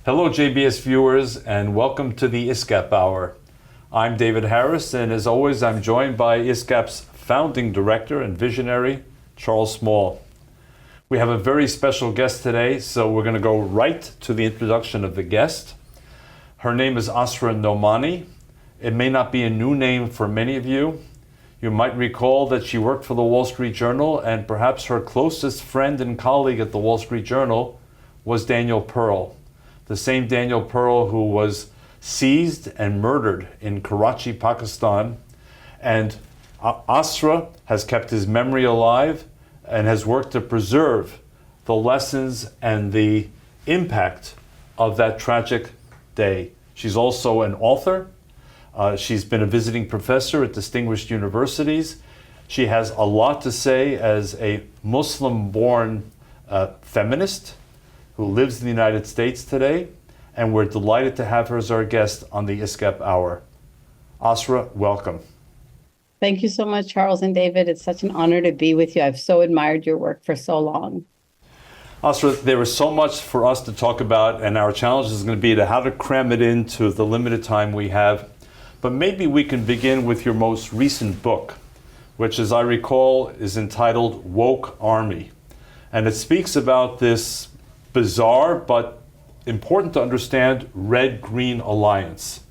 Hello, JBS viewers, and welcome to the ISGAP Hour. I'm David Harris, and as always, I'm joined by ISGAP's founding director and visionary, Charles Small. We have a very special guest today, so we're going to go right to the introduction of the guest. Her name is Asra Nomani. It may not be a new name for many of you. You might recall that she worked for the Wall Street Journal, and perhaps her closest friend and colleague at the Wall Street Journal was Daniel Pearl, the same Daniel Pearl who was seized and murdered in Karachi, Pakistan. And Asra has kept his memory alive and has worked to preserve the lessons and the impact of that tragic day. She's also an author. She's been a visiting professor at distinguished universities. She has a lot to say as a Muslim-born feminist who lives in the United States today, and we're delighted to have her as our guest on the ISGAP Hour. Asra, welcome. Thank you so much, Charles and David. It's such an honor to be with you. I've so admired your work for so long. Asra, there is so much for us to talk about, and our challenge is going to be to how to cram it into the limited time we have. But maybe we can begin with your most recent book, which, as I recall, is entitled Woke Army. And it speaks about this bizarre but important to understand red-green alliance.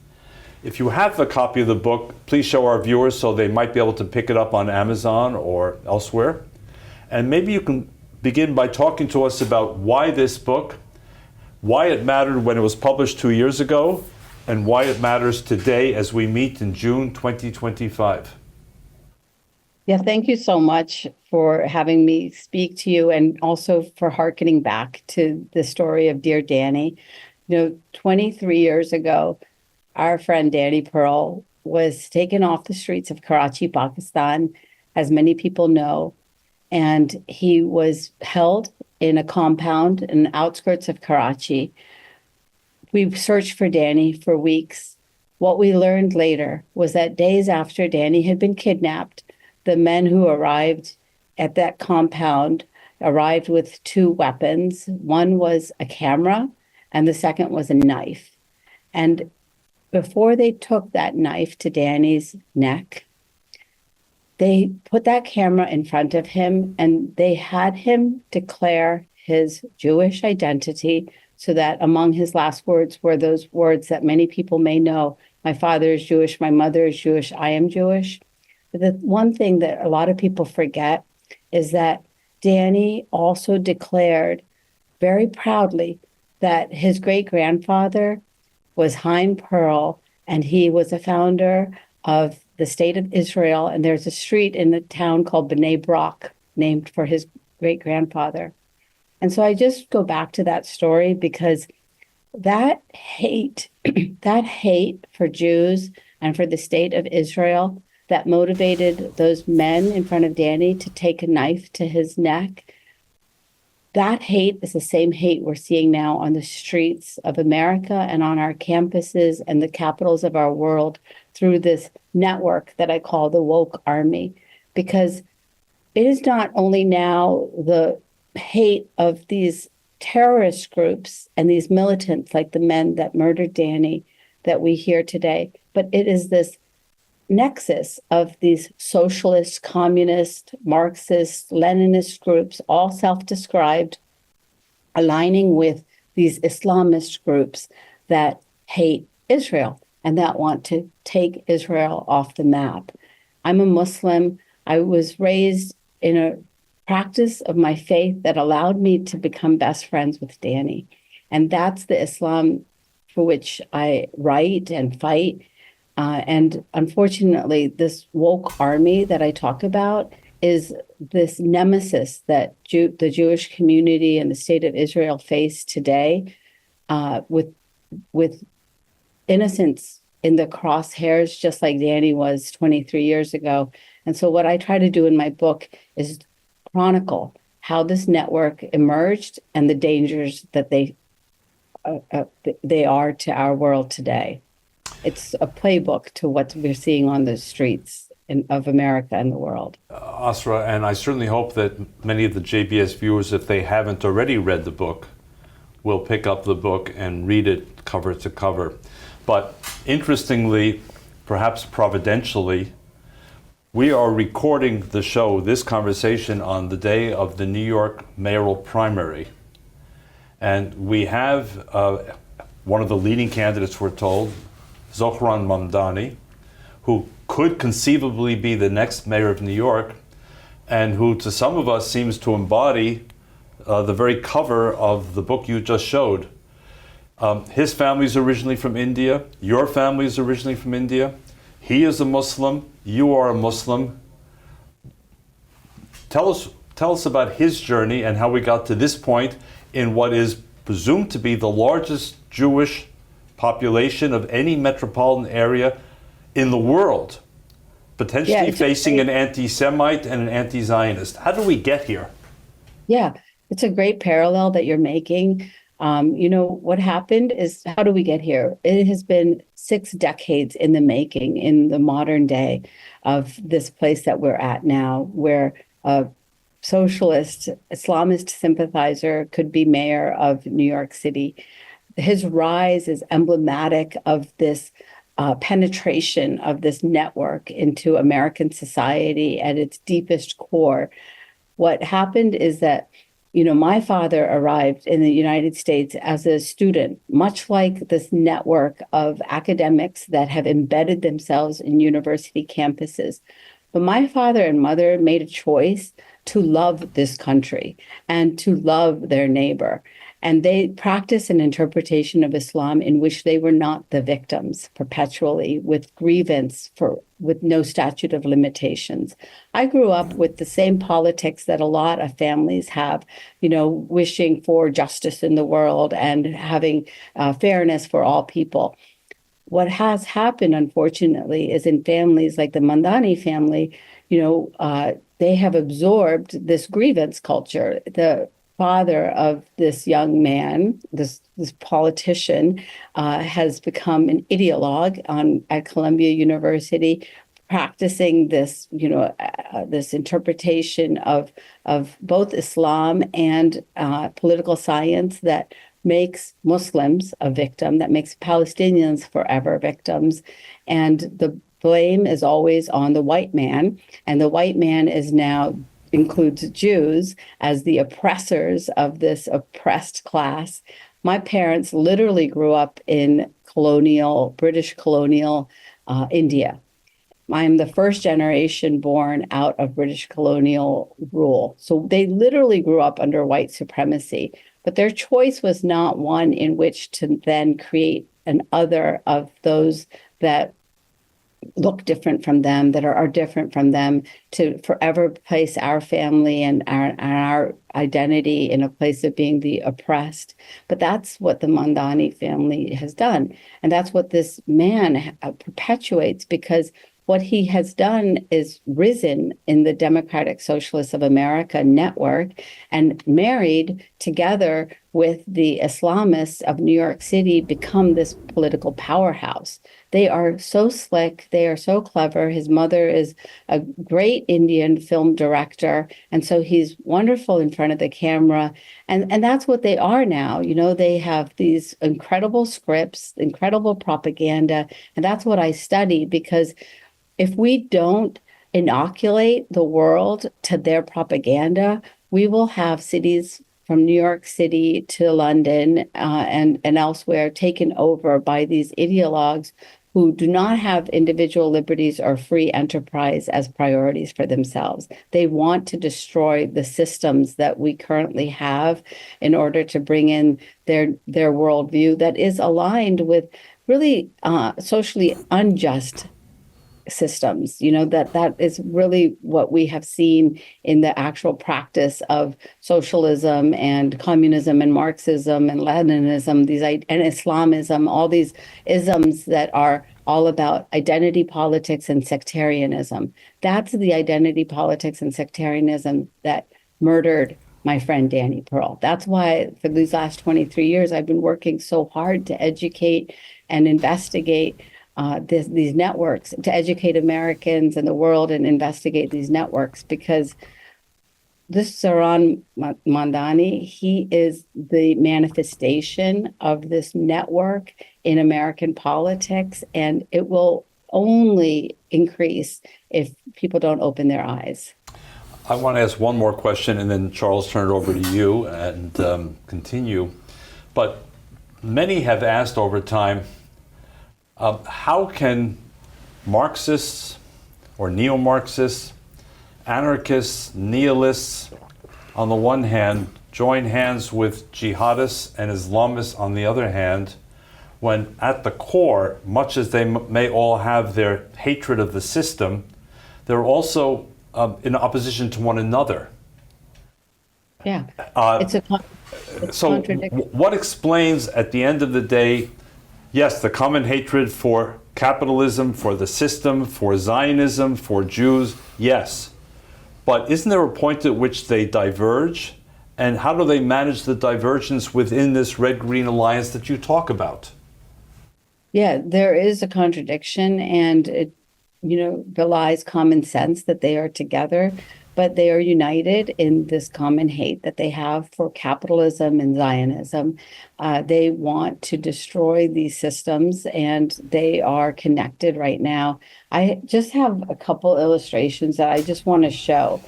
If you have a copy of the book, please show our viewers so they might be able to pick it up on Amazon or elsewhere. And maybe you can begin by talking to us about why this book, why it mattered when it was published 2 years ago, and why it matters today as we meet in June 2025. Yeah, thank you so much for having me speak to you and also for hearkening back to the story of Dear Danny. 23 years ago, our friend Danny Pearl was taken off the streets of Karachi, Pakistan, as many people know, and he was held in a compound in the outskirts of Karachi. We searched for Danny for weeks. What we learned later was that days after Danny had been kidnapped, the men who arrived at that compound arrived with two weapons. One was a camera, and the second was a knife. And before they took that knife to Danny's neck, they put that camera in front of him, and they had him declare his Jewish identity, so that among his last words were those words that many people may know: my father is Jewish, my mother is Jewish, I am Jewish. But the one thing that a lot of people forget is that Danny also declared very proudly that his great-grandfather was Chaim Pearl, and he was a founder of the state of Israel, and there's a street in the town called Bnei Brak named for his great-grandfather. And so I just go back to that story because that hate, that hate for Jews and for the state of Israel that motivated those men in front of Danny to take a knife to his neck, that hate is the same hate we're seeing now on the streets of America and on our campuses and the capitals of our world through this network that I call the Woke Army. Because it is not only now the hate of these terrorist groups and these militants like the men that murdered Danny that we hear today, but it is this nexus of these socialist, communist, Marxist, Leninist groups, all self-described, aligning with these Islamist groups that hate Israel and that want to take Israel off the map. I'm a Muslim. I was raised in a practice of my faith that allowed me to become best friends with Danny. And that's the Islam for which I write and fight. And unfortunately, this woke army that I talk about is this nemesis that the Jewish community and the state of Israel face today, with innocence in the crosshairs, just like Danny was 23 years ago. And so what I try to do in my book is chronicle how this network emerged and the dangers that they are to our world today. It's a playbook to what we're seeing on the streets of America and the world. Asra, and I certainly hope that many of the JBS viewers, if they haven't already read the book, will pick up the book and read it cover to cover. But interestingly, perhaps providentially, we are recording the show, this conversation, on the day of the New York mayoral primary. And we have one of the leading candidates, we're told, Zohran Mamdani, who could conceivably be the next mayor of New York, and who to some of us seems to embody the very cover of the book you just showed. His family is originally from India. Your family is originally from India. He is a Muslim. You are a Muslim. Tell us about his journey and how we got to this point in what is presumed to be the largest Jewish population of any metropolitan area in the world, potentially facing an anti-Semite and an anti-Zionist. How did we get here? Yeah, it's a great parallel that you're making. What happened is, how do we get here? It has been 6 decades in the making in the modern day of this place that we're at now, where a socialist, Islamist sympathizer could be mayor of New York City. His rise is emblematic of this penetration of this network into American society at its deepest core. What happened is that my father arrived in the United States as a student, much like this network of academics that have embedded themselves in university campuses. But my father and mother made a choice to love this country and to love their neighbor. And they practice an interpretation of Islam in which they were not the victims perpetually, with grievance with no statute of limitations. I grew up with the same politics that a lot of families have, wishing for justice in the world and having fairness for all people. What has happened, unfortunately, is in families like the Mamdani family, they have absorbed this grievance culture. The father of this young man, this politician, has become an ideologue at Columbia University, practicing this, this interpretation of both Islam and political science that makes Muslims a victim, that makes Palestinians forever victims. And the blame is always on the white man. And the white man is now includes Jews as the oppressors of this oppressed class. My parents literally grew up in British colonial India. I'm the first generation born out of British colonial rule. So they literally grew up under white supremacy, but their choice was not one in which to then create an other of those that look different from them, that are different from them, to forever place our family and our identity in a place of being the oppressed. But that's what the Mamdani family has done. And that's what this man perpetuates, because what he has done is risen in the Democratic Socialists of America network and married together with the Islamists of New York City become this political powerhouse. They are so slick. They are so clever. His mother is a great Indian film director. And so he's wonderful in front of the camera. And that's what they are now. They have these incredible scripts, incredible propaganda. And that's what I study, because if we don't inoculate the world to their propaganda, we will have cities from New York City to London and elsewhere taken over by these ideologues who do not have individual liberties or free enterprise as priorities for themselves. They want to destroy the systems that we currently have in order to bring in their worldview that is aligned with really socially unjust systems. That is really what we have seen in the actual practice of socialism and communism and Marxism and Leninism, and Islamism, all these isms that are all about identity politics and sectarianism. That's the identity politics and sectarianism that murdered my friend Danny Pearl. That's why for these last 23 years, I've been working so hard to educate and investigate these networks, to educate Americans and the world and investigate these networks, because this Asra Nomani, he is the manifestation of this network in American politics, and it will only increase if people don't open their eyes. I want to ask one more question, and then Charles, turn it over to you and continue. But many have asked over time, how can Marxists or neo-Marxists, anarchists, nihilists, on the one hand, join hands with jihadists and Islamists on the other hand, when at the core, much as they may all have their hatred of the system, they're also in opposition to one another. Yeah, it's so contradiction. What explains, at the end of the day, yes, the common hatred for capitalism, for the system, for Zionism, for Jews, yes. But isn't there a point at which they diverge? And how do they manage the divergence within this red-green alliance that you talk about? Yeah, there is a contradiction, and it, belies common sense that they are together, but they are united in this common hate that they have for capitalism and Zionism. They want to destroy these systems, and they are connected right now. I just have a couple illustrations that I just want to show,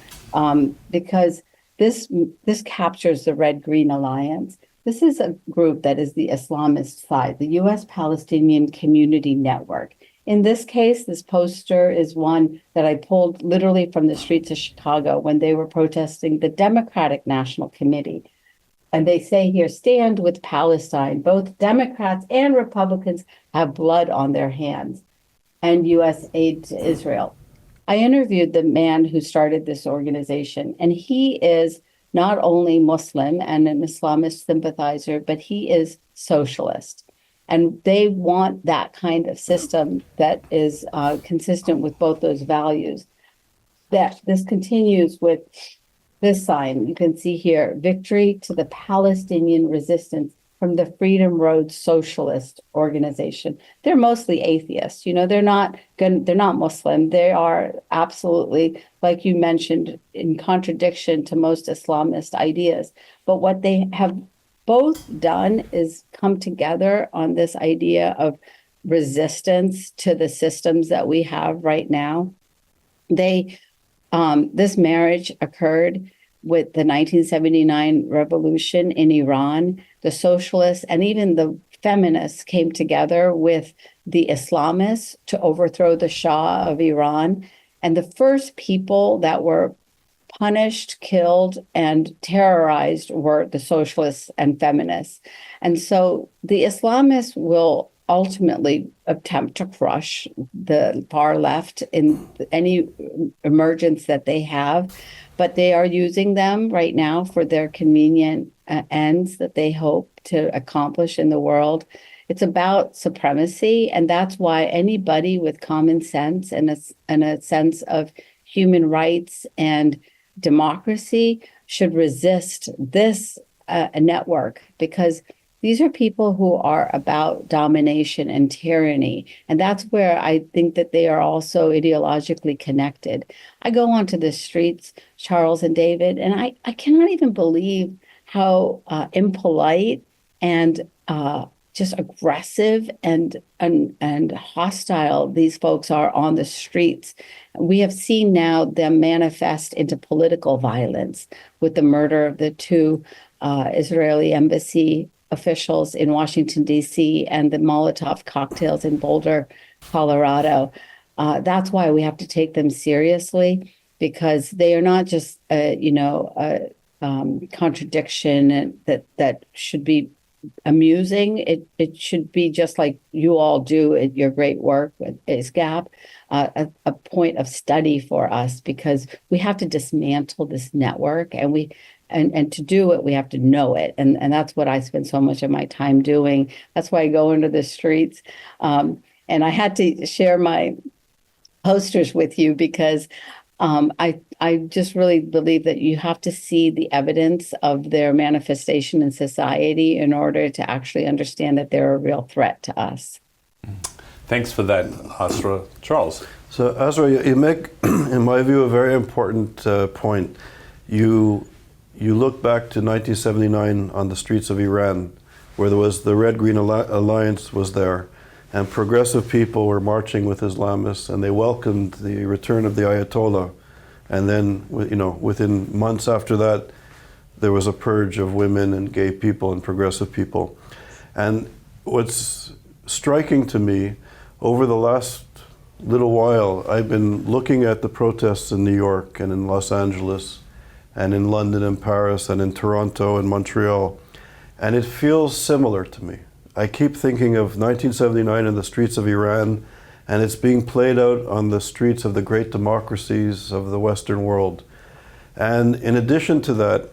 because this captures the Red-Green Alliance. This is a group that is the Islamist side, the U.S. Palestinian Community Network. In this case, this poster is one that I pulled literally from the streets of Chicago when they were protesting the Democratic National Committee. And they say here, stand with Palestine. Both Democrats and Republicans have blood on their hands, and U.S. aid to Israel. I interviewed the man who started this organization, and he is not only Muslim and an Islamist sympathizer, but he is socialist. And they want that kind of system that is consistent with both those values. That this continues with this sign. You can see here, victory to the Palestinian resistance from the Freedom Road Socialist Organization. They're mostly atheists. They're not Muslim. They are absolutely, like you mentioned, in contradiction to most Islamist ideas. But what they have both done is come together on this idea of resistance to the systems that we have right now. This marriage occurred with the 1979 revolution in Iran. The socialists and even the feminists came together with the Islamists to overthrow the Shah of Iran. And the first people that were punished, killed, and terrorized were the socialists and feminists. And so the Islamists will ultimately attempt to crush the far left in any emergence that they have, but they are using them right now for their convenient ends that they hope to accomplish in the world. It's about supremacy, and that's why anybody with common sense and a sense of human rights and democracy should resist this network, because these are people who are about domination and tyranny. And that's where I think that they are also ideologically connected. I go onto the streets, Charles and David, and I cannot even believe how impolite and just aggressive and hostile these folks are on the streets. We have seen now them manifest into political violence with the murder of the two Israeli embassy officials in Washington, D.C., and the Molotov cocktails in Boulder, Colorado. That's why we have to take them seriously, because they are not just a contradiction that should be amusing. It should be, just like you all do at your great work with ISGAP, a point of study for us, because we have to dismantle this network, and to do it, we have to know it. And that's what I spend so much of my time doing. That's why I go into the streets. And I had to share my posters with you, because I just really believe that you have to see the evidence of their manifestation in society in order to actually understand that they're a real threat to us. Thanks for that, Asra. Charles? So, Asra, you make, in my view, a very important point. you look back to 1979 on the streets of Iran, where there was the Red-Green Alliance was there, and progressive people were marching with Islamists, and they welcomed the return of the Ayatollah. And then, within months after that, there was a purge of women and gay people and progressive people. And what's striking to me, over the last little while, I've been looking at the protests in New York and in Los Angeles and in London and Paris and in Toronto and Montreal, and it feels similar to me. I keep thinking of 1979 in the streets of Iran, and it's being played out on the streets of the great democracies of the Western world. And in addition to that,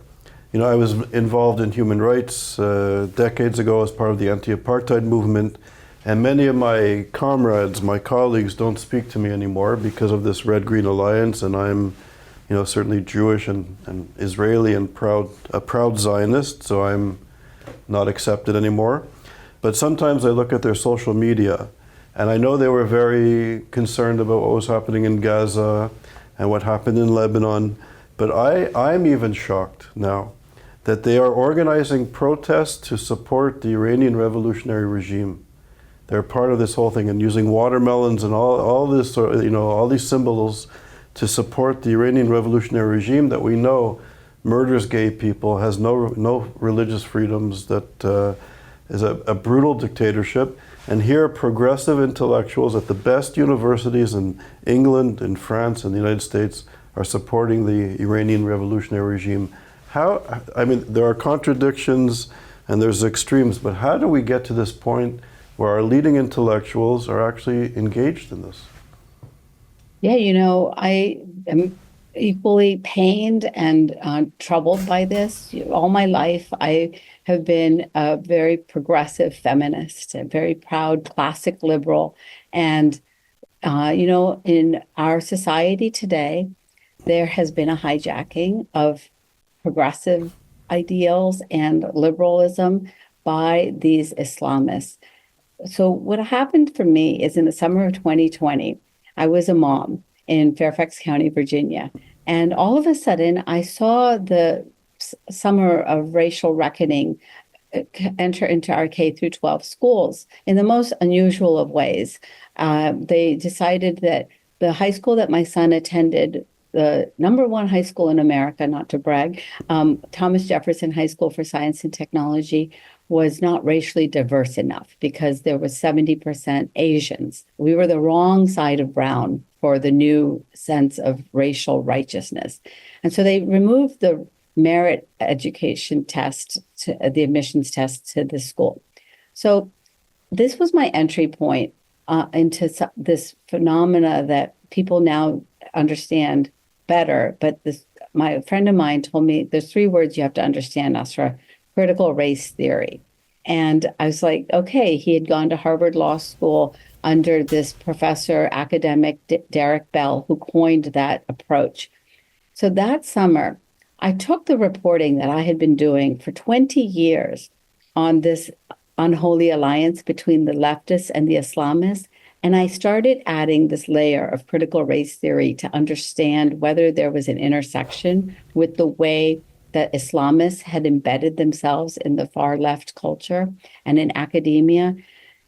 I was involved in human rights decades ago as part of the anti-apartheid movement, and many of my comrades, my colleagues, don't speak to me anymore because of this Red-Green Alliance, and I'm certainly Jewish and Israeli and a proud Zionist, so I'm not accepted anymore. But sometimes I look at their social media, and I know they were very concerned about what was happening in Gaza and what happened in Lebanon, but I'm even shocked now that they are organizing protests to support the Iranian revolutionary regime. They're part of this whole thing and using watermelons and all this, all these symbols to support the Iranian revolutionary regime that we know murders gay people, has no religious freedoms, that is a brutal dictatorship. And here, progressive intellectuals at the best universities in England, in France, and the United States are supporting the Iranian revolutionary regime. There are contradictions and there's extremes, but how do we get to this point where our leading intellectuals are actually engaged in this? Yeah, I am equally pained and troubled by this. All my life, I have been a very progressive feminist, a very proud classic liberal. And, in our society today, there has been a hijacking of progressive ideals and liberalism by these Islamists. So what happened for me is in the summer of 2020, I was a mom in Fairfax County, Virginia. And all of a sudden, I saw the summer of racial reckoning enter into our K through 12 schools in the most unusual of ways. They decided that the high school that my son attended, the number one high school in America, not to brag, Thomas Jefferson High School for Science and Technology, was not racially diverse enough because there was 70% Asians. We were the wrong side of brown for the new sense of racial righteousness. And so they removed the merit education test, the admissions test to the school. So this was my entry point into this phenomena that people now understand better. But my friend of mine told me there's 3 words you have to understand, Asra: critical race theory. And I was like, okay, he had gone to Harvard Law School under this professor, academic Derek Bell, who coined that approach. So that summer, I took the reporting that I had been doing for 20 years on this unholy alliance between the leftists and the Islamists, and I started adding this layer of critical race theory to understand whether there was an intersection with the way that Islamists had embedded themselves in the far left culture and in academia.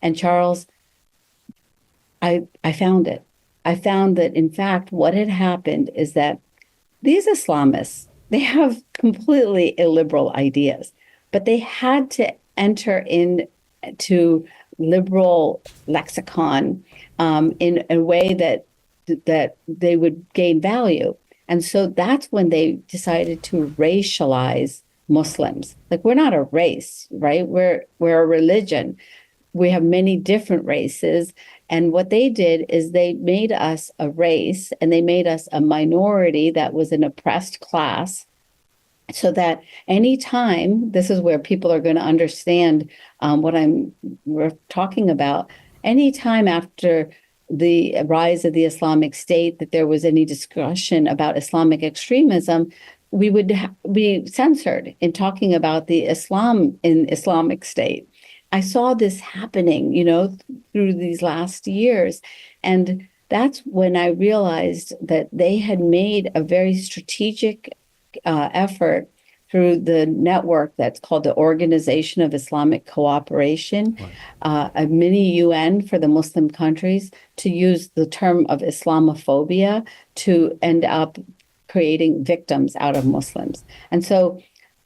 And Charles, I found it. I found that, in fact, what had happened is that these Islamists, they have completely illiberal ideas, but they had to enter into liberal lexicon in a way that they would gain value. And so that's when they decided to racialize Muslims. Like, we're not a race, right? We're a religion. We have many different races. And what they did is they made us a race, and they made us a minority that was an oppressed class, so that anytime, this is where people are going to understand what we're talking about, anytime after the rise of the Islamic State that there was any discussion about Islamic extremism, we would be censored in talking about the Islam in Islamic State. I saw this happening, through these last years. And that's when I realized that they had made a very strategic effort through the network that's called the Organization of Islamic Cooperation, a mini UN for the Muslim countries, to use the term of Islamophobia to end up creating victims out of Muslims. And so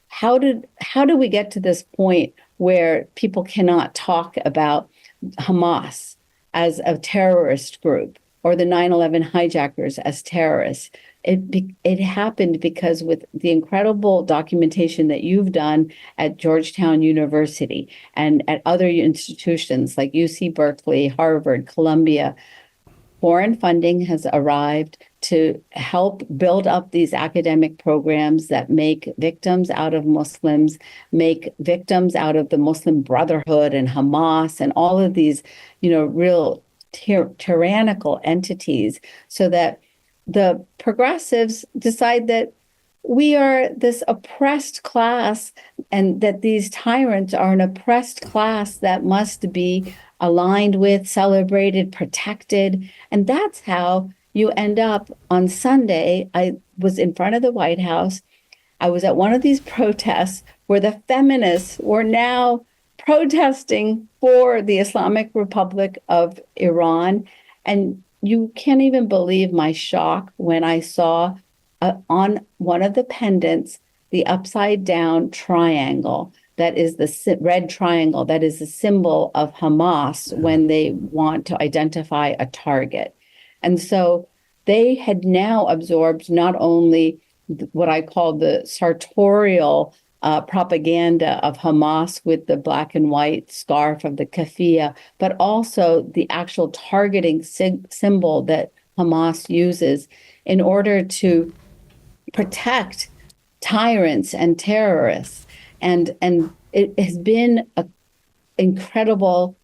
how did we get to this point where people cannot talk about Hamas as a terrorist group or the 9/11 hijackers as terrorists? It happened because with the incredible documentation that you've done at Georgetown University and at other institutions like UC Berkeley, Harvard, Columbia, foreign funding has arrived to help build up these academic programs that make victims out of Muslims, make victims out of the Muslim Brotherhood and Hamas and all of these, real tyrannical entities, so that the progressives decide that we are this oppressed class and that these tyrants are an oppressed class that must be aligned with, celebrated, protected. And that's how you end up on Sunday. I was in front of the White House. I was at one of these protests where the feminists were now protesting for the Islamic Republic of Iran. And you can't even believe my shock when I saw on one of the pendants the upside down triangle that is the red triangle that is the symbol of Hamas when they want to identify a target. And so they had now absorbed not only what I call the sartorial propaganda of Hamas with the black and white scarf of the keffiyeh, but also the actual targeting symbol that Hamas uses in order to protect tyrants and terrorists. And it has been an incredible,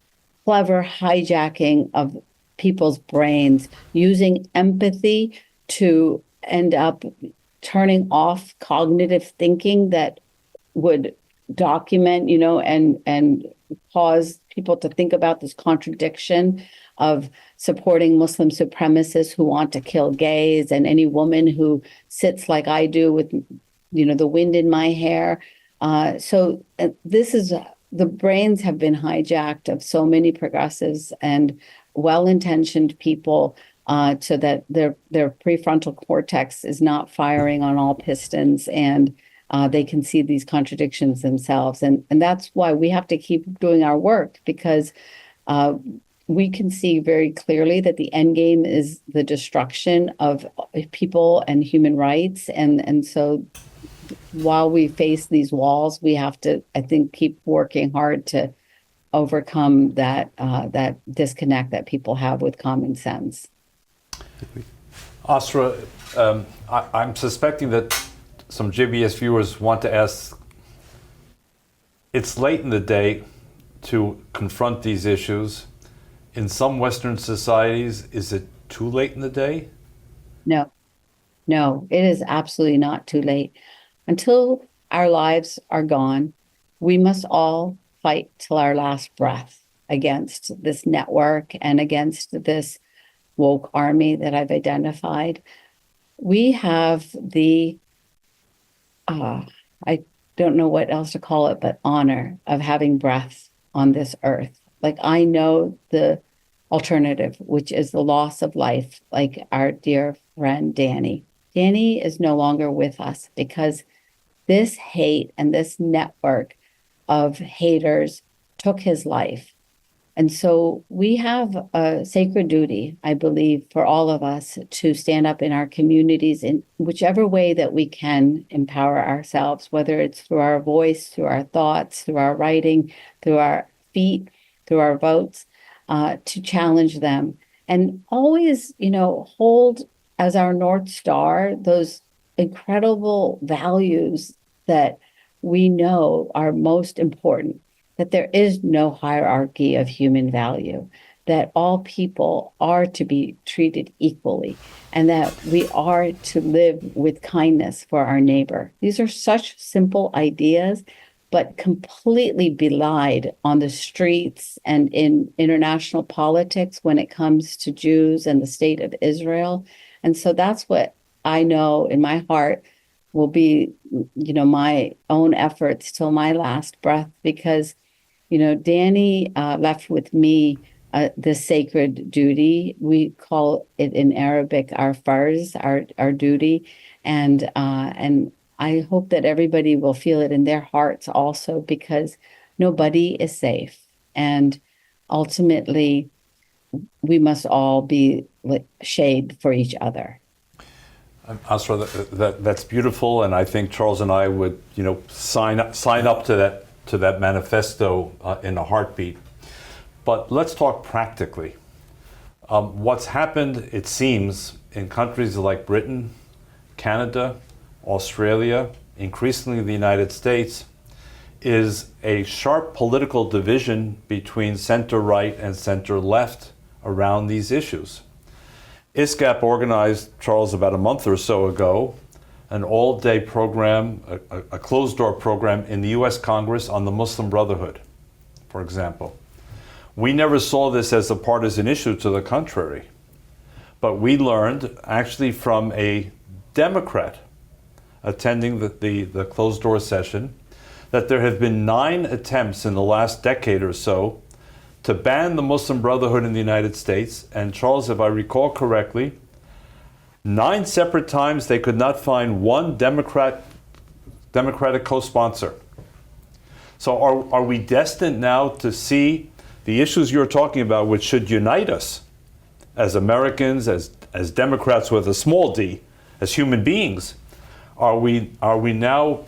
clever hijacking of people's brains, using empathy to end up turning off cognitive thinking that would document, and cause people to think about this contradiction of supporting Muslim supremacists who want to kill gays and any woman who sits like I do with, the wind in my hair. So this is, the brains have been hijacked of so many progressives and well-intentioned people, so that their prefrontal cortex is not firing on all pistons, and they can see these contradictions themselves. And that's why we have to keep doing our work, because we can see very clearly that the end game is the destruction of people and human rights. And so while we face these walls, we have to, I think, keep working hard to overcome that disconnect that people have with common sense. Asra, I'm suspecting that some JBS viewers want to ask, it's late in the day to confront these issues. In some Western societies, is it too late in the day? No, it is absolutely not too late. Until our lives are gone, we must all fight till our last breath against this network and against this woke army that I've identified. We have the, I don't know what else to call it, but honor of having breath on this earth. Like, I know the alternative, which is the loss of life, like our dear friend Danny. Danny is no longer with us because this hate and this network of haters took his life. And so we have a sacred duty, I believe, for all of us to stand up in our communities in whichever way that we can empower ourselves, whether it's through our voice, through our thoughts, through our writing, through our feet, through our votes, to challenge them. And always, hold as our North Star those incredible values that we know are most important, that there is no hierarchy of human value, that all people are to be treated equally, and that we are to live with kindness for our neighbor. These are such simple ideas, but completely belied on the streets and in international politics when it comes to Jews and the state of Israel. And so that's what I know in my heart will be, my own efforts till my last breath, because, Danny left with me this sacred duty. We call it in Arabic our farz, our duty, and I hope that everybody will feel it in their hearts also, because nobody is safe, and ultimately we must all be like shade for each other. Asra, that's beautiful, and I think Charles and I would, sign up to that manifesto in a heartbeat. But let's talk practically. What's happened, it seems, in countries like Britain, Canada, Australia, increasingly the United States, is a sharp political division between center-right and center-left around these issues. ISGAP organized, Charles, about a month or so ago, an all-day program, a closed-door program in the U.S. Congress on the Muslim Brotherhood, for example. We never saw this as a partisan issue, to the contrary. But we learned, actually, from a Democrat attending the closed-door session, that there have been 9 attempts in the last decade or so to ban the Muslim Brotherhood in the United States. And Charles, if I recall correctly, 9 separate times they could not find one Democratic co-sponsor. So are we destined now to see the issues you're talking about, which should unite us as Americans, as Democrats with a small d, as human beings? Are we now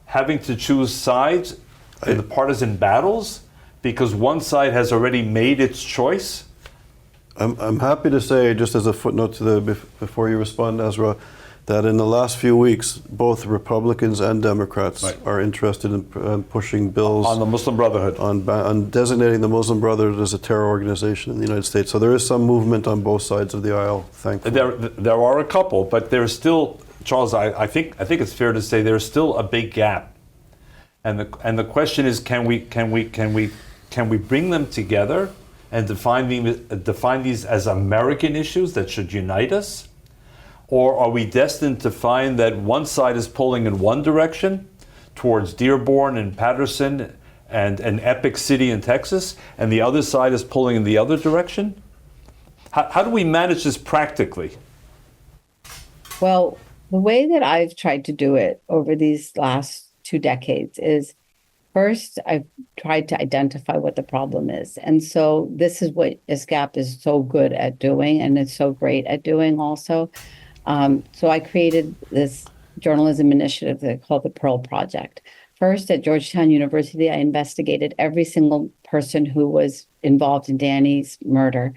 having to choose sides in the partisan battles because one side has already made its choice? I'm happy to say, just as a footnote to before you respond, Asra, that in the last few weeks, both Republicans and Democrats are interested in pushing bills on the Muslim Brotherhood, on designating the Muslim Brotherhood as a terror organization in the United States. So there is some movement on both sides of the aisle, thankfully. There are a couple, but there's still, Charles, I think it's fair to say there's still a big gap, and the question is, can we bring them together and define these as American issues that should unite us? Or are we destined to find that one side is pulling in one direction towards Dearborn and Patterson and an epic city in Texas, and the other side is pulling in the other direction? How do we manage this practically? Well, the way that I've tried to do it over these last 2 decades is, first, I've tried to identify what the problem is. And so this is what ISGAP is so good at doing, and it's so great at doing also. So I created this journalism initiative that I call the Pearl Project. First, at Georgetown University, I investigated every single person who was involved in Danny's murder.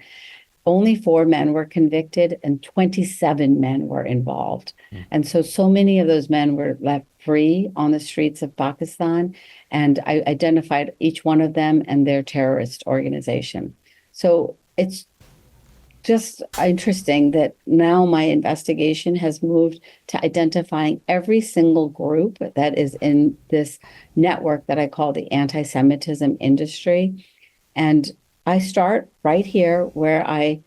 Only 4 men were convicted and 27 men were involved. And so many of those men were left free on the streets of Pakistan. And I identified each one of them and their terrorist organization. So it's just interesting that now my investigation has moved to identifying every single group that is in this network that I call the anti-Semitism industry. And I start right here where I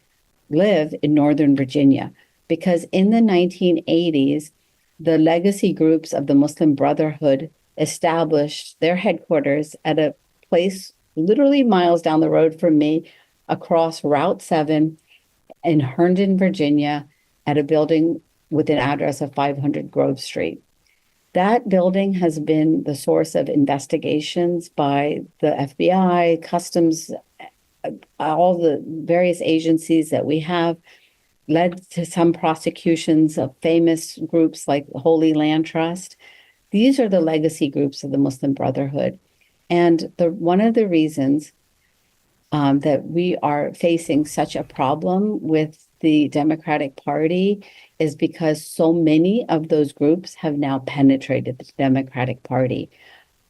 live in Northern Virginia, because in the 1980s, the legacy groups of the Muslim Brotherhood established their headquarters at a place literally miles down the road from me, across Route 7 in Herndon, Virginia, at a building with an address of 500 Grove Street. That building has been the source of investigations by the FBI, Customs, all the various agencies that we have, led to some prosecutions of famous groups like the Holy Land Trust. These are the legacy groups of the Muslim Brotherhood. And one of the reasons that we are facing such a problem with the Democratic Party is because so many of those groups have now penetrated the Democratic Party.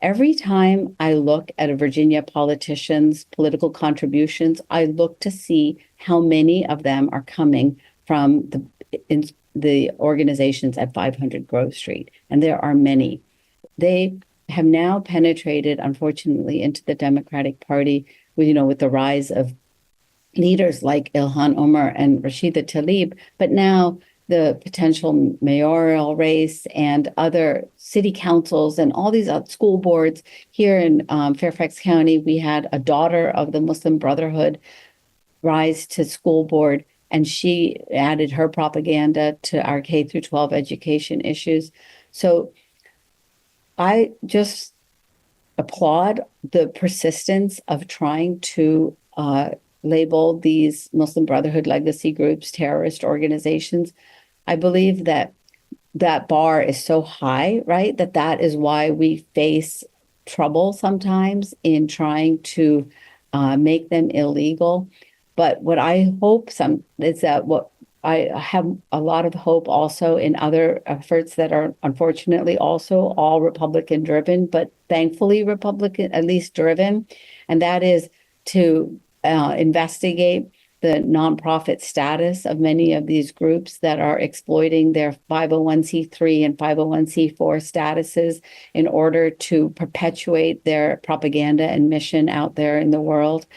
Every time I look at a Virginia politician's political contributions, I look to see how many of them are coming from the organizations at 500 Grove Street. And there are many. They have now penetrated, unfortunately, into the Democratic Party with the rise of leaders like Ilhan Omar and Rashida Tlaib. But now the potential mayoral race and other city councils and all these school boards. Here in Fairfax County, we had a daughter of the Muslim Brotherhood rise to school board, and she added her propaganda to our K through 12 education issues. So I just applaud the persistence of trying to label these Muslim Brotherhood legacy groups terrorist organizations. I believe that that bar is so high, right? That is why we face trouble sometimes in trying to make them illegal. But what I hope is that what I have a lot of hope also in other efforts that are unfortunately also all Republican driven, but thankfully Republican at least driven, and that is to investigate the nonprofit status of many of these groups that are exploiting their 501c3 and 501c4 statuses in order to perpetuate their propaganda and mission out there in the world.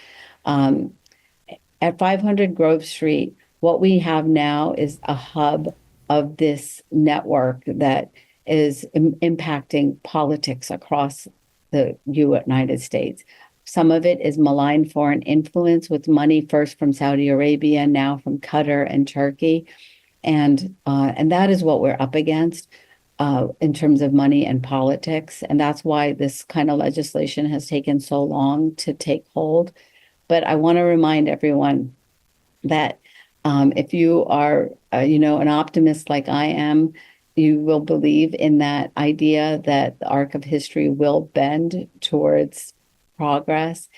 At 500 Grove Street, what we have now is a hub of this network that is impacting politics across the United States. Some of it is malign foreign influence with money first from Saudi Arabia, now from Qatar and Turkey. And that is what we're up against in terms of money and politics. And that's why this kind of legislation has taken so long to take hold. But I want to remind everyone that if you are, an optimist like I am, you will believe in that idea that the arc of history will bend towards progress.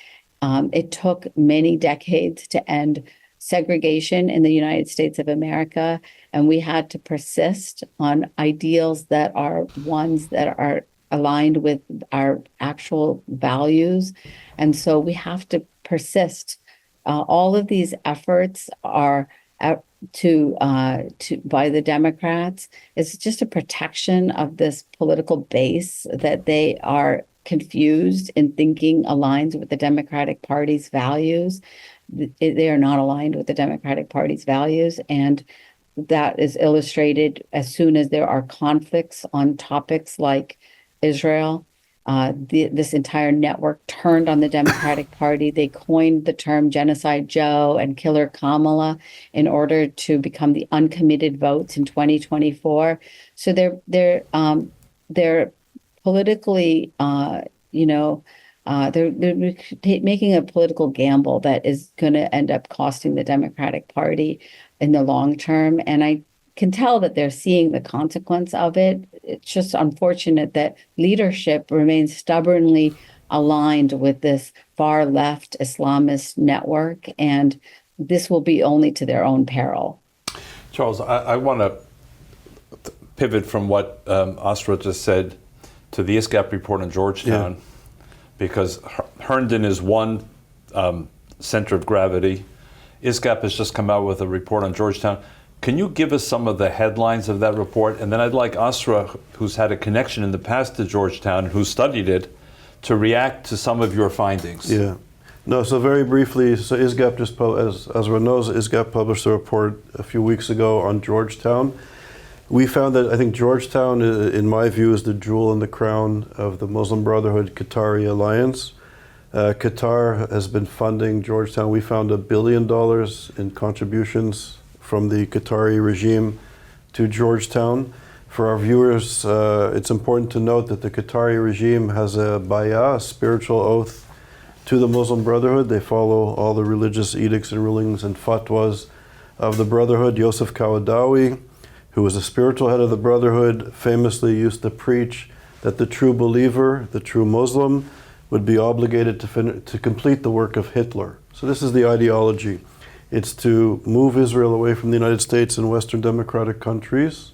It took many decades to end segregation in the United States of America, and we had to persist on ideals that are ones that are aligned with our actual values. And so we have to persist. All of these efforts are to by the Democrats. It's just a protection of this political base that they are confused in thinking aligns with the Democratic Party's values. They are not aligned with the Democratic Party's values, and that is illustrated as soon as there are conflicts on topics like Israel. This entire network turned on the Democratic Party. They coined the term Genocide Joe and Killer Kamala in order to become the uncommitted votes in 2024. So they're politically, they're making a political gamble that is going to end up costing the Democratic Party in the long term. And I can tell that they're seeing the consequence of it. It's just unfortunate that leadership remains stubbornly aligned with this far left Islamist network, and this will be only to their own peril. Charles, I want to pivot from what Asra just said to the ISGAP report on Georgetown, because Herndon is one center of gravity. ISGAP has just come out with a report on Georgetown. Can you give us some of the headlines of that report? And then I'd like Asra, who's had a connection in the past to Georgetown, who studied it, to react to some of your findings. Yeah. No, so very briefly, so ISGAP just, as Asra knows, ISGAP published a report a few weeks ago on Georgetown. We found that, I think Georgetown, in my view, is the jewel in the crown of the Muslim Brotherhood Qatari alliance. Qatar has been funding Georgetown. We found $1 billion in contributions from the Qatari regime to Georgetown. For our viewers, it's important to note that the Qatari regime has a bay'ah, a spiritual oath to the Muslim Brotherhood. They follow all the religious edicts and rulings and fatwas of the Brotherhood. Yosef Kawadawi, who was a spiritual head of the Brotherhood, famously used to preach that the true believer, the true Muslim, would be obligated to complete the work of Hitler. So this is the ideology. It's to move Israel away from the United States and Western democratic countries,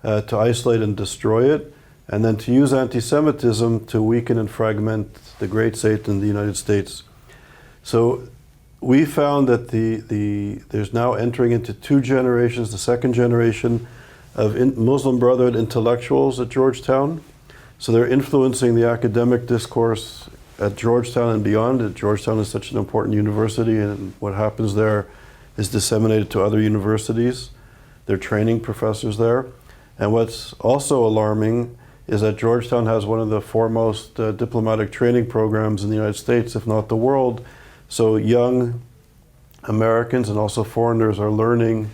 to isolate and destroy it, and then to use anti-Semitism to weaken and fragment the great Satan, the United States. So we found that there's now entering into two generations, the second generation of Muslim Brotherhood intellectuals at Georgetown. So they're influencing the academic discourse at Georgetown and beyond. Georgetown is such an important university, and what happens there is disseminated to other universities. They're training professors there. And what's also alarming is that Georgetown has one of the foremost diplomatic training programs in the United States, if not the world. So young Americans and also foreigners are learning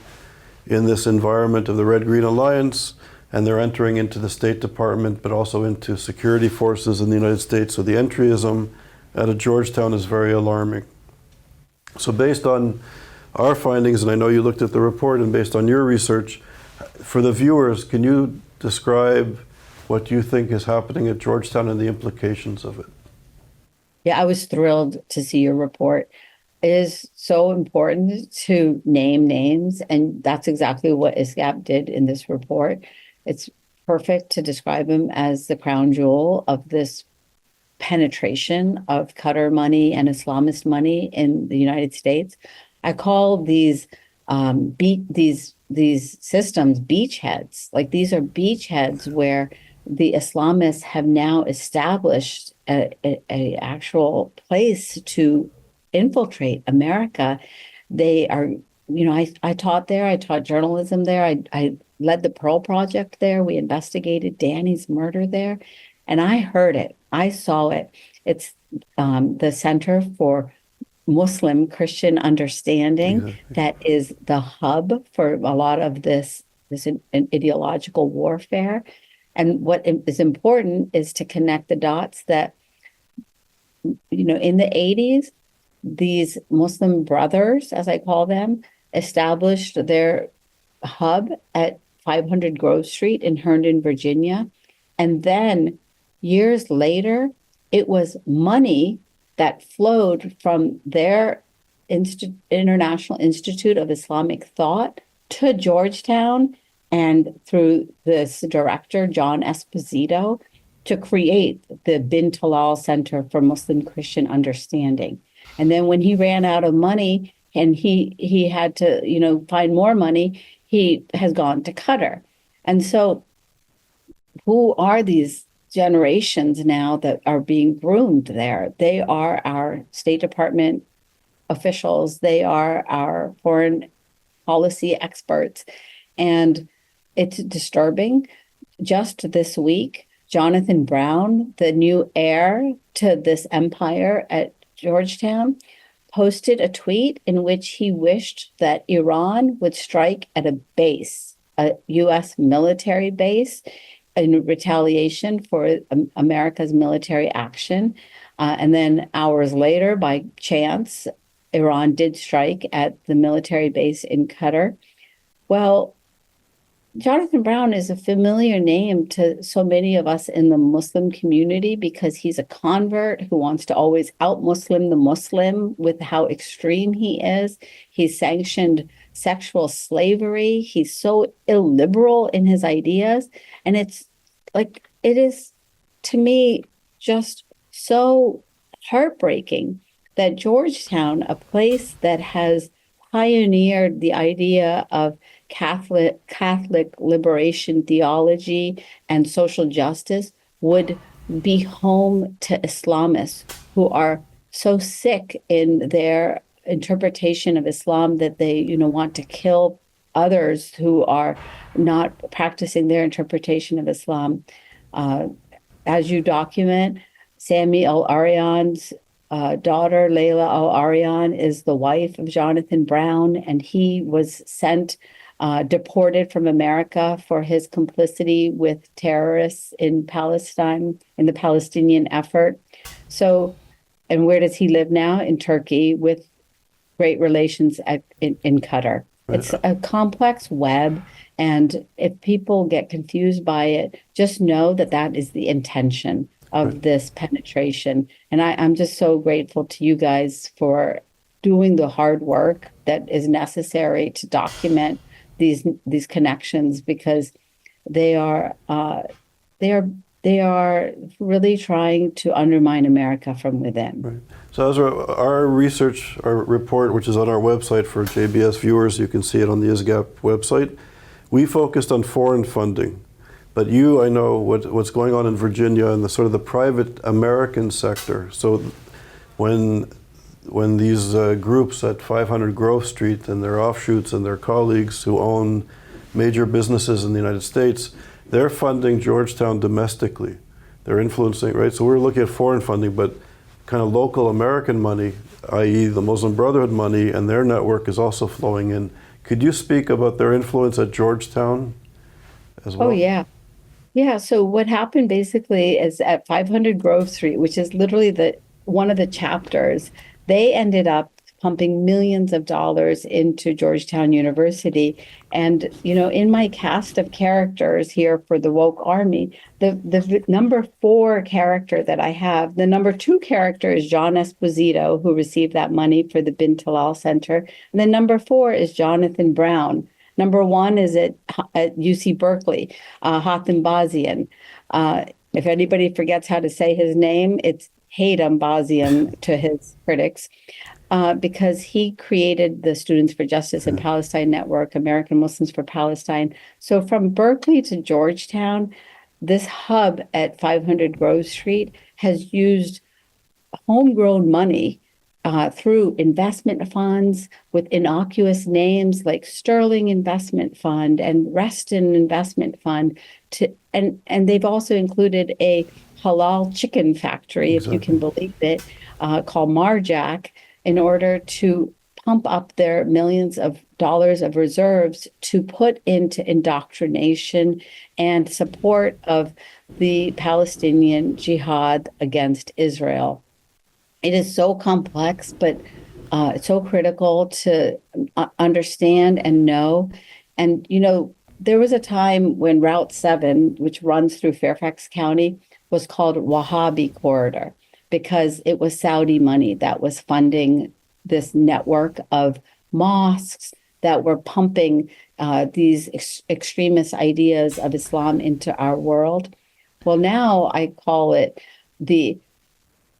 in this environment of the Red-Green Alliance, and they're entering into the State Department, but also into security forces in the United States. So the entryism out of Georgetown is very alarming. So based on our findings, and I know you looked at the report, and based on your research, for the viewers, can you describe what you think is happening at Georgetown and the implications of it? Yeah, I was thrilled to see your report. It is so important to name names, and that's exactly what ISGAP did in this report. It's perfect to describe him as the crown jewel of this penetration of Qatar money and Islamist money in the United States. I call these systems beachheads. Like, these are beachheads where the Islamists have now established a actual place to infiltrate America. They are, I taught there. I taught journalism there. I led the Pearl Project there. We investigated Danny's murder there, and I heard it. I saw it. It's the Center for Muslim Christian Understanding. Exactly. That is the hub for a lot of this ideological warfare. And what is important is to connect the dots that, in the 80s, these Muslim brothers, as I call them, established their hub at 500 Grove Street in Herndon, Virginia. And then years later, it was money that flowed from their International Institute of Islamic Thought to Georgetown, and through this director, John Esposito, to create the Bin Talal Center for Muslim Christian Understanding. And then when he ran out of money and he had to, find more money, he has gone to Qatar. And so who are these generations now that are being groomed there? They are our State Department officials. They are our foreign policy experts. And it's disturbing. Just this week, Jonathan Brown, the new heir to this empire at Georgetown, posted a tweet in which he wished that Iran would strike at a base, a U.S. military base, in retaliation for America's military action. And then hours later, by chance, Iran did strike at the military base in Qatar. Well, Jonathan Brown is a familiar name to so many of us in the Muslim community because he's a convert who wants to always out-Muslim the Muslim with how extreme he is. He's sanctioned sexual slavery. He's so illiberal in his ideas. And it's like, it is, to me, just so heartbreaking that Georgetown, a place that has pioneered the idea of Catholic liberation theology and social justice, would be home to Islamists who are so sick in their interpretation of Islam that they, want to kill others who are not practicing their interpretation of Islam. As you document, Sami al-Aryan's daughter, Layla al-Aryan, is the wife of Jonathan Brown, and he was deported from America for his complicity with terrorists in Palestine, in the Palestinian effort. So, and where does he live now? In Turkey, with great relations in Qatar. It's a complex web, and if people get confused by it, just know that that is the intention of this penetration. And I'm just so grateful to you guys for doing the hard work that is necessary to document these connections, because they are really trying to undermine America from within. Right. So Asra, our research, our report, which is on our website for JBS viewers, you can see it on the ISGAP website, we focused on foreign funding. But I know what's going on in Virginia and the sort of the private American sector. So when these groups at 500 Grove Street and their offshoots and their colleagues who own major businesses in the United States, they're funding Georgetown domestically. They're influencing, right? So we're looking at foreign funding, but kind of local American money, i.e. the Muslim Brotherhood money, and their network is also flowing in. Could you speak about their influence at Georgetown as well? Oh, yeah. Yeah, so what happened basically is at 500 Grove Street, which is literally one of the chapters, they ended up pumping millions of dollars into Georgetown University. And, in my cast of characters here for the woke army, the number 4 character that I have, the number 2 character is John Esposito, who received that money for the Bin Talal Center. And then number 4 is Jonathan Brown. Number 1 is at UC Berkeley, Hatem Bazian. If anybody forgets how to say his name, it's Hatem Bazian to his critics, because he created the Students for Justice in Palestine Network, American Muslims for Palestine. So from Berkeley to Georgetown, this hub at 500 Grove Street has used homegrown money through investment funds with innocuous names like Sterling Investment Fund and Reston Investment Fund, and they've also included a halal chicken factory, if you can believe it, called Marjack, in order to pump up their millions of dollars of reserves to put into indoctrination and support of the Palestinian jihad against Israel. It is so complex, but it's so critical to understand and know. And, there was a time when Route 7, which runs through Fairfax County, was called Wahhabi Corridor, because it was Saudi money that was funding this network of mosques that were pumping these extremist ideas of Islam into our world. Well, now I call it the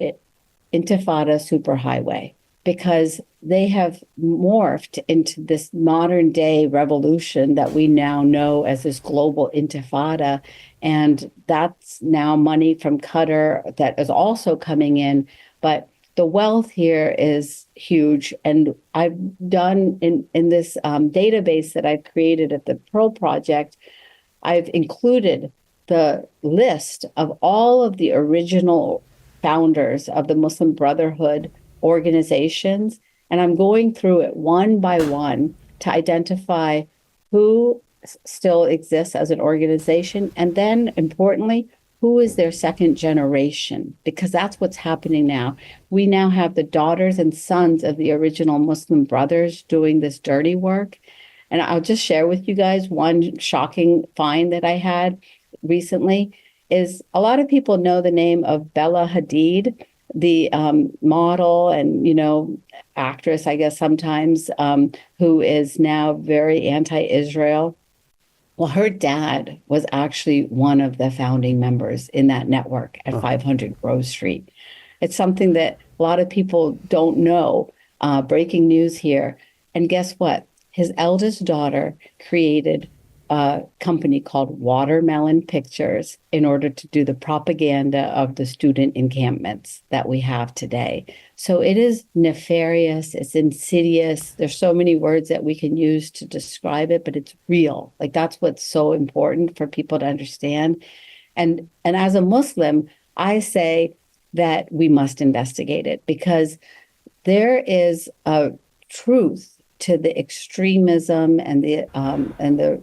Intifada superhighway, because they have morphed into this modern day revolution that we now know as this global intifada. And that's now money from Qatar that is also coming in. But the wealth here is huge. And I've done in this database that I've created at the Pearl Project, I've included the list of all of the original founders of the Muslim Brotherhood organizations. And I'm going through it one by one to identify who still exists as an organization. And then importantly, who is their second generation? Because that's what's happening now. We now have the daughters and sons of the original Muslim Brothers doing this dirty work. And I'll just share with you guys one shocking find that I had recently is a lot of people know the name of Bella Hadid, the model and, actress, I guess sometimes, who is now very anti-Israel. Well, her dad was actually one of the founding members in that network at 500 Grove Street. It's something that a lot of people don't know. Breaking news here. And guess what? His eldest daughter created a company called Watermelon Pictures in order to do the propaganda of the student encampments that we have today. So it is nefarious, it's insidious. There's so many words that we can use to describe it, but it's real. Like, that's what's so important for people to understand. And as a Muslim, I say that we must investigate it, because there is a truth to the extremism and the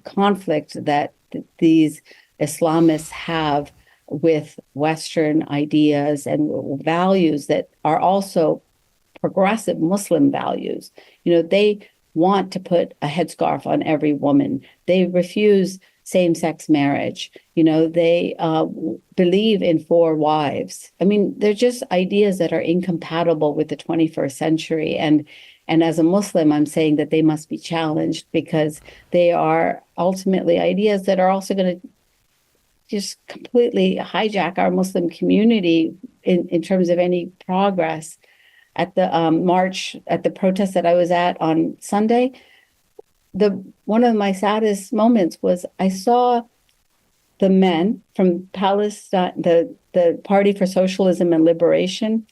conflict that these Islamists have with Western ideas and values that are also progressive Muslim values. They want to put a headscarf on every woman. They refuse same-sex marriage. They believe in 4 wives. I mean, they're just ideas that are incompatible with the 21st century. And as a Muslim, I'm saying that they must be challenged, because they are ultimately ideas that are also going to just completely hijack our Muslim community in terms of any progress. At the march, at the protest that I was at on Sunday, one of my saddest moments was I saw the men from Palestine, the Party for Socialism and Liberation,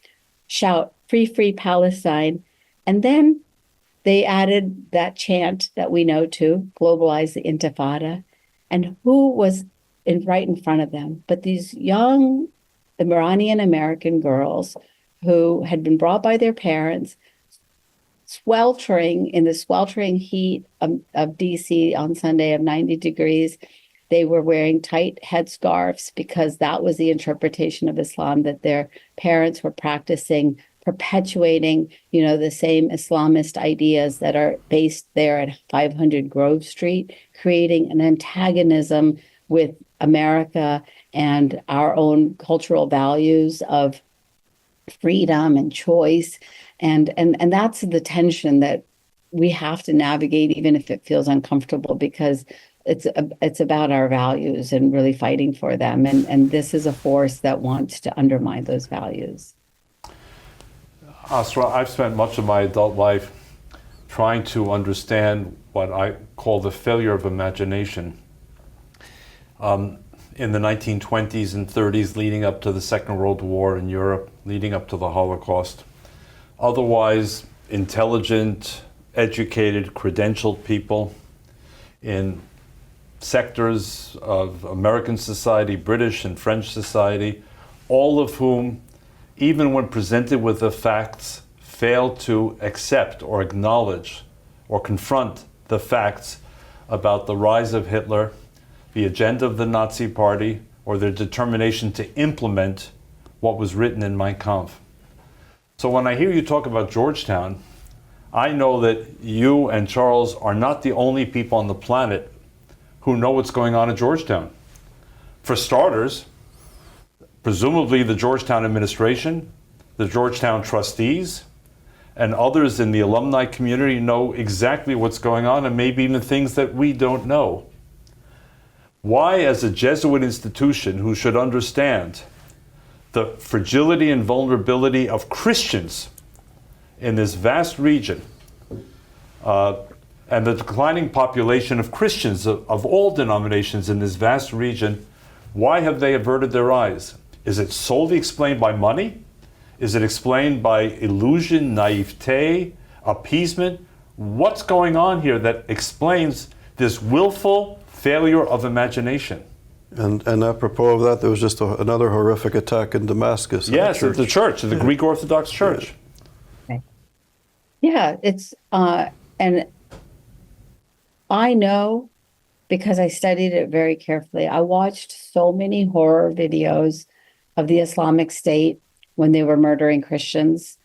shout, "Free, free Palestine." And then they added that chant that we know to globalize the Intifada. And who was right in front of them? But these young Iranian American girls who had been brought by their parents, sweltering in the sweltering heat of DC on Sunday of 90 degrees. They were wearing tight headscarves because that was the interpretation of Islam that their parents were practicing, perpetuating, the same Islamist ideas that are based there at 500 Grove Street, creating an antagonism with America and our own cultural values of freedom and choice. And that's the tension that we have to navigate, even if it feels uncomfortable, because it's about our values and really fighting for them. And this is a force that wants to undermine those values. Asra, I've spent much of my adult life trying to understand what I call the failure of imagination. In the 1920s and 30s, leading up to the Second World War in Europe, leading up to the Holocaust, otherwise intelligent, educated, credentialed people in sectors of American society, British and French society, all of whom, even when presented with the facts, failed to accept or acknowledge or confront the facts about the rise of Hitler, the agenda of the Nazi Party, or their determination to implement what was written in Mein Kampf. So when I hear you talk about Georgetown, I know that you and Charles are not the only people on the planet who know what's going on at Georgetown. For starters, presumably the Georgetown administration, the Georgetown trustees, and others in the alumni community know exactly what's going on, and maybe even things that we don't know. Why, as a Jesuit institution who should understand the fragility and vulnerability of Christians in this vast region, and the declining population of Christians of all denominations in this vast region, why have they averted their eyes? Is it solely explained by money? Is it explained by illusion, naivete, appeasement? What's going on here that explains this willful failure of imagination? And apropos of that, there was just another horrific attack in Damascus. Yes, at the church, the Greek Orthodox Church. Yeah, it's, and I know because I studied it very carefully. I watched so many horror videos of the Islamic State when they were murdering Christians.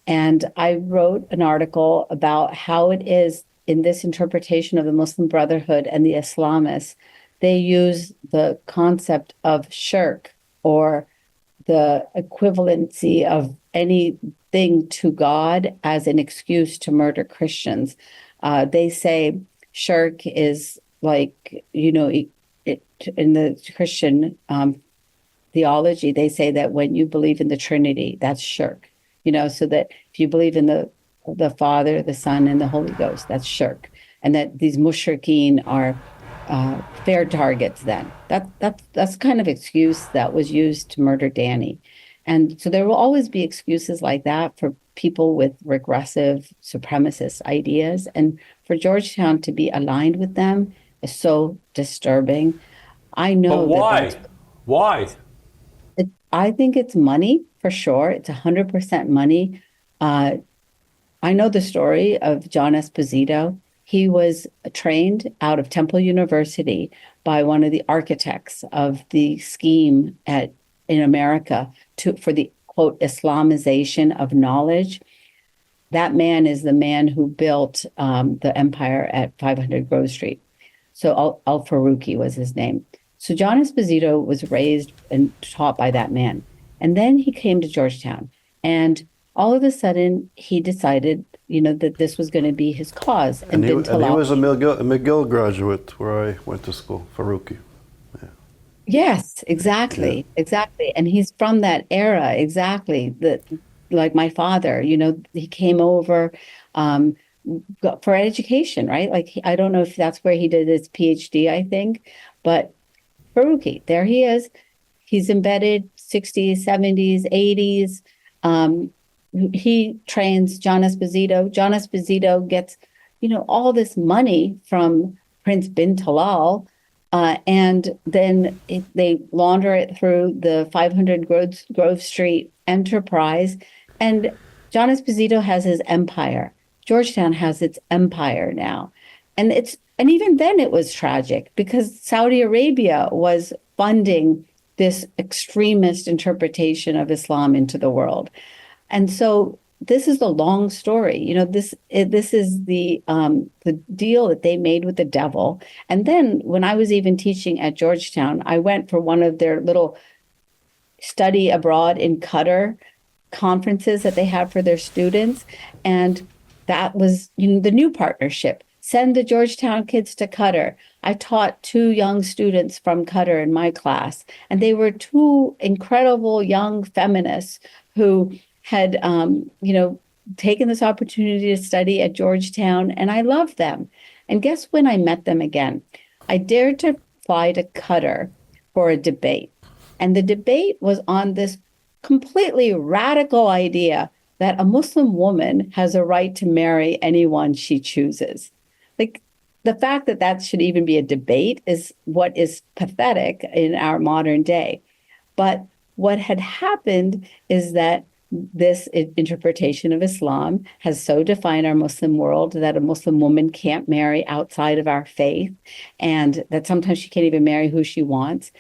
And I wrote an article about how it is in this interpretation of the Muslim Brotherhood and the Islamists, they use the concept of shirk, or the equivalency of anything to God, as an excuse to murder Christians. They say shirk is like, in the Christian theology, they say that when you believe in the Trinity, that's shirk. So that if you believe in the Father, the Son, and the Holy Ghost, that's shirk. And that these mushrikeen are fair targets then. That's kind of excuse that was used to murder Danny. And so there will always be excuses like that for people with regressive supremacist ideas. And for Georgetown to be aligned with them is so disturbing. I know. But why? Why? I think it's money, for sure. It's 100% money. I know the story of John Esposito. He was trained out of Temple University by one of the architects of the scheme in America for the, quote, Islamization of knowledge. That man is the man who built the empire at 500 Grove Street. So Al-Faruqi was his name. So John Esposito was raised and taught by that man. And then he came to Georgetown. And all of a sudden, he decided, that this was going to be his cause. And he was a McGill graduate where I went to school, Faruqi. Yeah. Yes, exactly. Yeah. Exactly. And he's from that era, exactly. Like my father, he came over for education, right? Like, I don't know if that's where he did his PhD, I think. But Faruqi, there he is. He's embedded 60s, 70s, 80s. he trains John Esposito. John Esposito gets, all this money from Prince bin Talal, and then they launder it through the 500 Grove Street enterprise. And John Esposito has his empire. Georgetown has its empire now. And even then it was tragic because Saudi Arabia was funding this extremist interpretation of Islam into the world. And so this is the long story. This is the deal that they made with the devil. And then when I was even teaching at Georgetown, I went for one of their little study abroad in Qatar conferences that they have for their students. And that was the new partnership. Send the Georgetown kids to Qatar. I taught 2 young students from Qatar in my class, and they were 2 incredible young feminists who had, taken this opportunity to study at Georgetown, and I loved them. And guess when I met them again? I dared to fly to Qatar for a debate. And the debate was on this completely radical idea that a Muslim woman has a right to marry anyone she chooses. Like, the fact that that should even be a debate is what is pathetic in our modern day. But what had happened is that this interpretation of Islam has so defined our Muslim world that a Muslim woman can't marry outside of our faith, and that sometimes she can't even marry who she wants.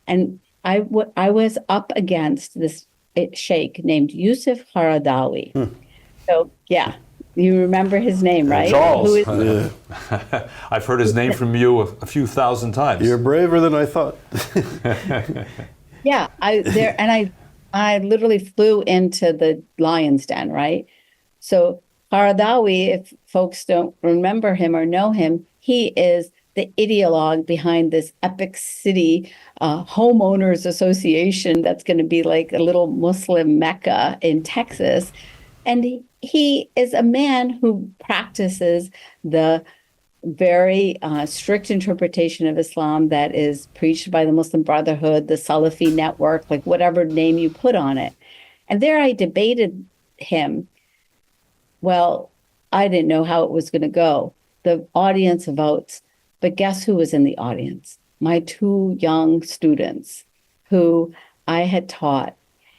And I was up against this sheikh named Yusuf Qaradawi. So, yeah. You remember his name, right? Charles. Who is I've heard his name from you a few thousand times. You're braver than I thought. Yeah, I literally flew into the lion's den, right? So Qaradawi, if folks don't remember him or know him, he is the ideologue behind this Epic City homeowners association that's going to be like a little Muslim Mecca in Texas. And he is a man who practices the very strict interpretation of Islam that is preached by the Muslim Brotherhood, the Salafi network, like whatever name you put on it. And there I debated him. Well, I didn't know how it was going to go. The audience votes. But guess who was in the audience? My 2 young students who I had taught.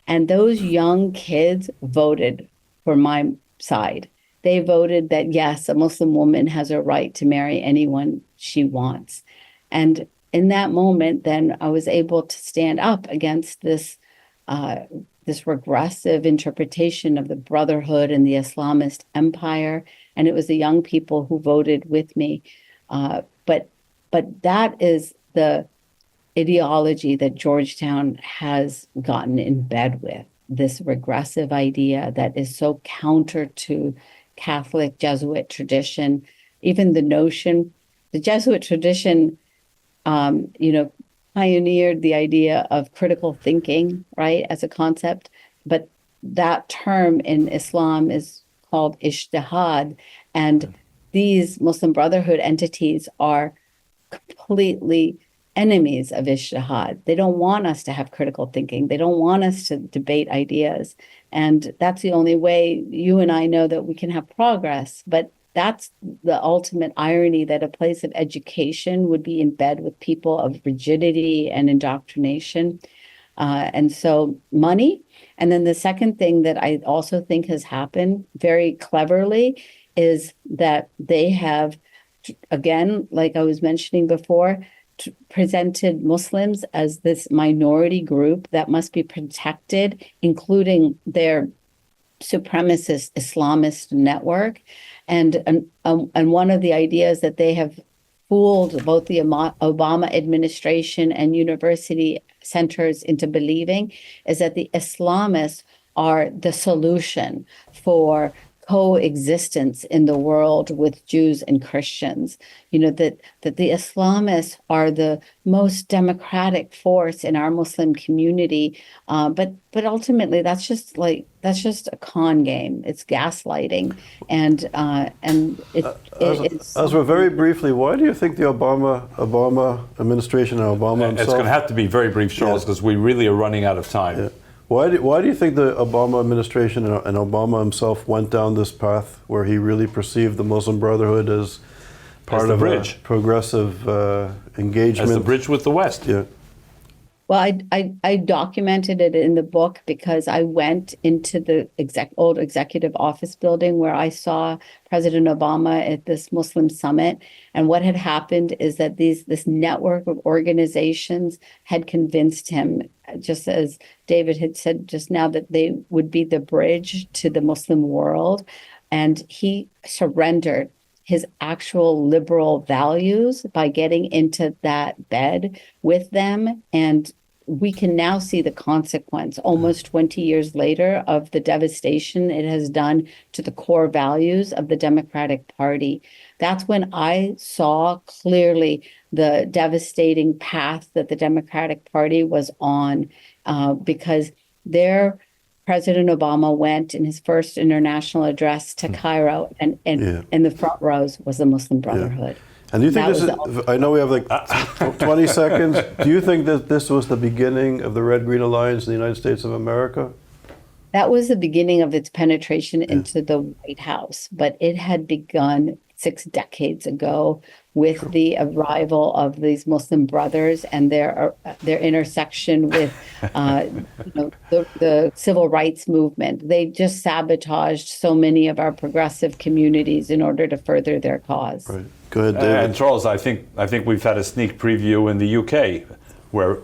And those young kids voted for my side. They voted that, yes, a Muslim woman has a right to marry anyone she wants. And in that moment, then I was able to stand up against this regressive interpretation of the Brotherhood and the Islamist empire. And it was the young people who voted with me. But that is the ideology that Georgetown has gotten in bed with. This regressive idea that is so counter to Catholic Jesuit tradition. Even the notion, the Jesuit tradition, pioneered the idea of critical thinking, right, as a concept. But that term in Islam is called ijtihad. And these Muslim Brotherhood entities are completely enemies of ijtihad. They don't want us to have critical thinking. They don't want us to debate ideas. And that's the only way you and I know that we can have progress. But that's the ultimate irony, that a place of education would be in bed with people of rigidity and indoctrination. And so money. And then the second thing that I also think has happened very cleverly is that they have, again, like I was mentioning before, presented Muslims as this minority group that must be protected, including their supremacist Islamist network. And one of the ideas that they have fooled both the Obama administration and university centers into believing is that the Islamists are the solution for coexistence in the world with Jews and Christians. That the Islamists are the most democratic force in our Muslim community. But ultimately, that's just a con game. It's gaslighting, and it's. Asra, very briefly, why do you think the Obama administration and Obama himself? It's going to have to be very brief, Charles, because we really are running out of time. Yeah. Why do you think the Obama administration and Obama himself went down this path where he really perceived the Muslim Brotherhood as part of a progressive engagement? As the bridge with the West. Yeah. Well, I documented it in the book because I went into the old executive office building where I saw President Obama at this Muslim summit. And what had happened is that this network of organizations had convinced him, just as David had said just now, that they would be the bridge to the Muslim world. And he surrendered his actual liberal values by getting into that bed with them. And we can now see the consequence almost 20 years later of the devastation it has done to the core values of the Democratic Party. That's when I saw clearly the devastating path that the Democratic Party was on, because President Obama went in his first international address to Cairo, and in the front rows was the Muslim Brotherhood. Yeah. And do you think this is, I know we have like 20 seconds. Do you think that this was the beginning of the Red-Green Alliance in the United States of America? That was the beginning of its penetration into the White House, but it had begun 6 decades ago with the arrival of these Muslim brothers and their intersection with the civil rights movement. They just sabotaged so many of our progressive communities in order to further their cause. Right. Go ahead, David. And Charles, I think we've had a sneak preview in the UK, where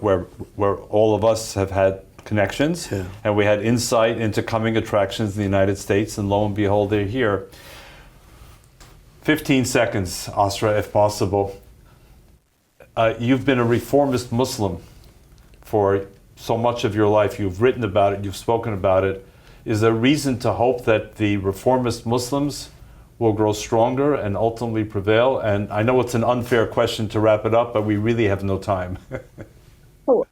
all of us have had connections, and we had insight into coming attractions in the United States, and lo and behold, they're here. 15 seconds, Asra, if possible. You've been a reformist Muslim for so much of your life. You've written about it, you've spoken about it. Is there reason to hope that the reformist Muslims will grow stronger and ultimately prevail? And I know it's an unfair question to wrap it up, but we really have no time.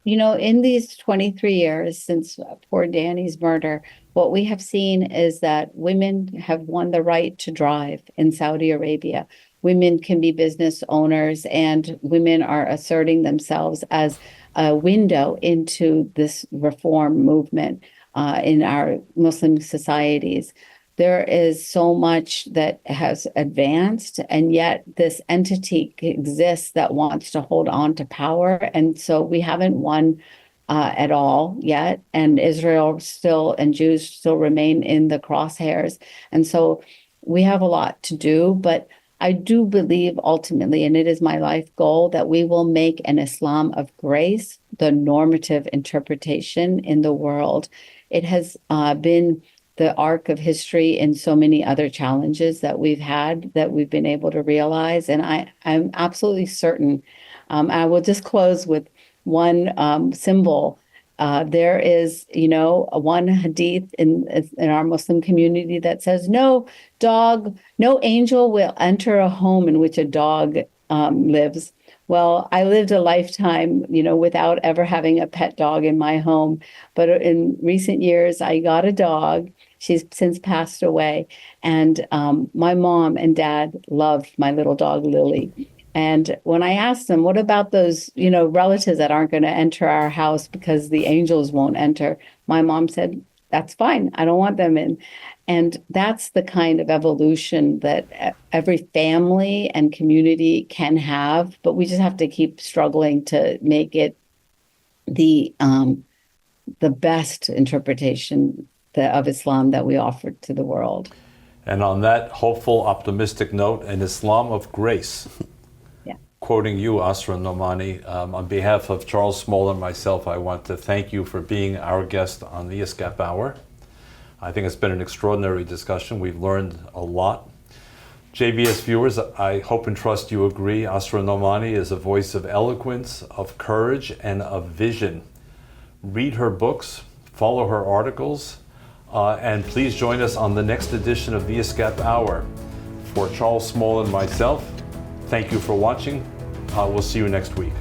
In these 23 years since poor Danny's murder, what we have seen is that women have won the right to drive in Saudi Arabia. Women can be business owners, and women are asserting themselves as a window into this reform movement in our Muslim societies. There is so much that has advanced, and yet this entity exists that wants to hold on to power. And so we haven't won at all yet. And Israel still and Jews still remain in the crosshairs. And so we have a lot to do. But I do believe ultimately, and it is my life goal, that we will make an Islam of grace the normative interpretation in the world. It has been the arc of history and so many other challenges that we've had that we've been able to realize. And I'm absolutely certain. I will just close with one symbol. There is, one hadith in our Muslim community that says, no angel will enter a home in which a dog lives. Well, I lived a lifetime, without ever having a pet dog in my home. But in recent years, I got a dog. She's since passed away. And my mom and dad loved my little dog, Lily. And when I asked them, what about those, relatives that aren't going to enter our house because the angels won't enter? My mom said, that's fine. I don't want them in. And that's the kind of evolution that every family and community can have, but we just have to keep struggling to make it the best interpretation of Islam that we offer to the world. And on that hopeful, optimistic note, an Islam of grace. Quoting you, Asra Nomani, on behalf of Charles Small and myself, I want to thank you for being our guest on the ISGAP Hour. I think it's been an extraordinary discussion. We've learned a lot. JBS viewers, I hope and trust you agree. Asra Nomani is a voice of eloquence, of courage, and of vision. Read her books, follow her articles, and please join us on the next edition of the ISGAP Hour. For Charles Small and myself, thank you for watching. We'll see you next week.